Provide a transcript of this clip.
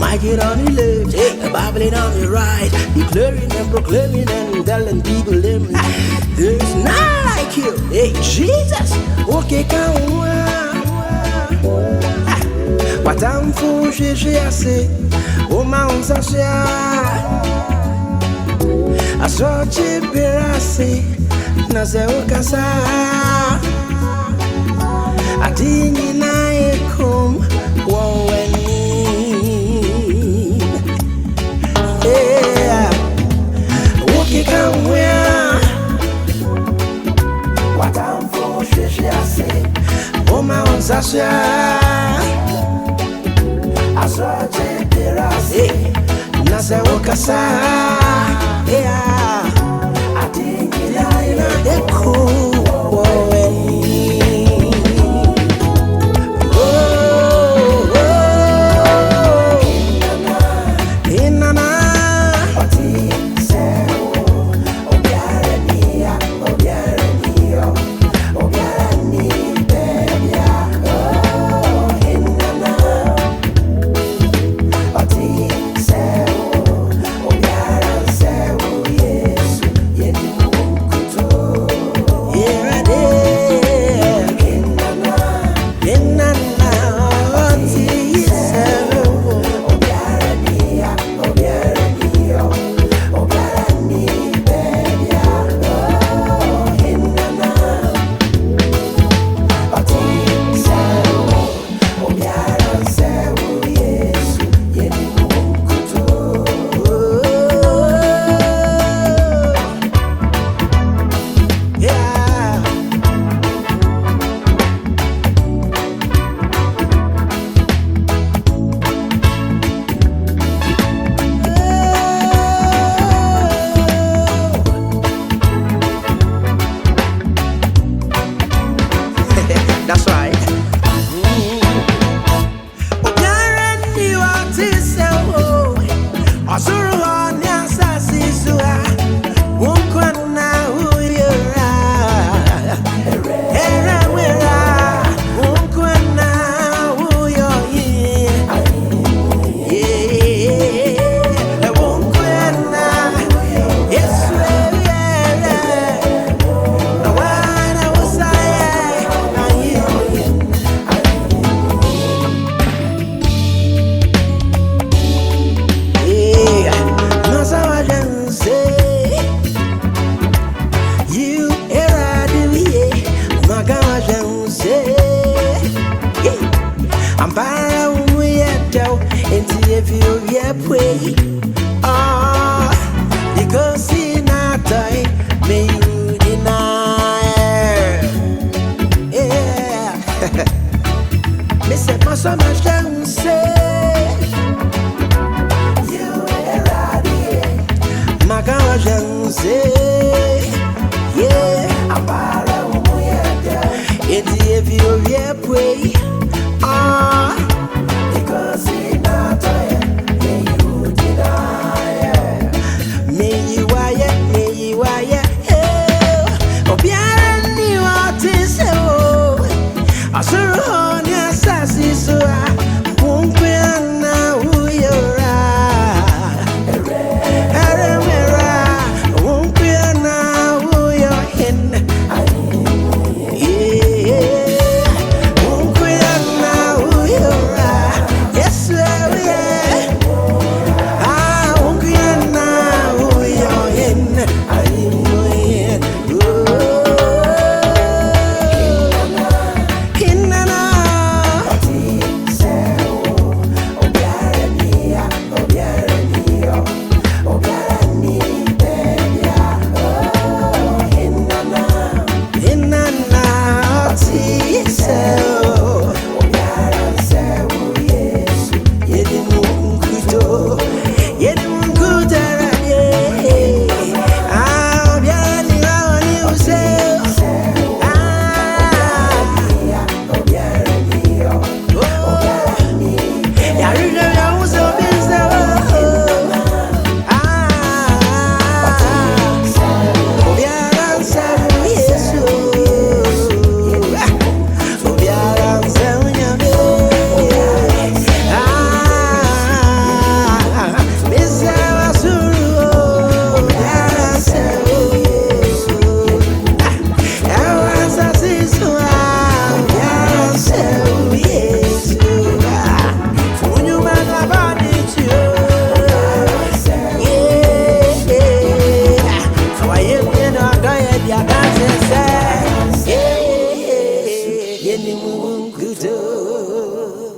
Mighty on the left, babbling on the right, declaring and proclaiming and telling people them there's none like you. Hey, Jesus, okay, come on. What I'm for, she say, oh, Mount Sasha. I saw Chip, I say, Nasa Okasa. I didn't come, one when yeah, okay, come where what I'm for, she say, oh, Mount Sasha. I saw Chipirasi, Nasa Okasa, yeah, I think it's cool. That's right. If you pray, because in a time may you deny. Yeah, me say my so much don't say you ready. My God don't say yeah. If you pray, because in a time. Yenim Wo Nkutoo.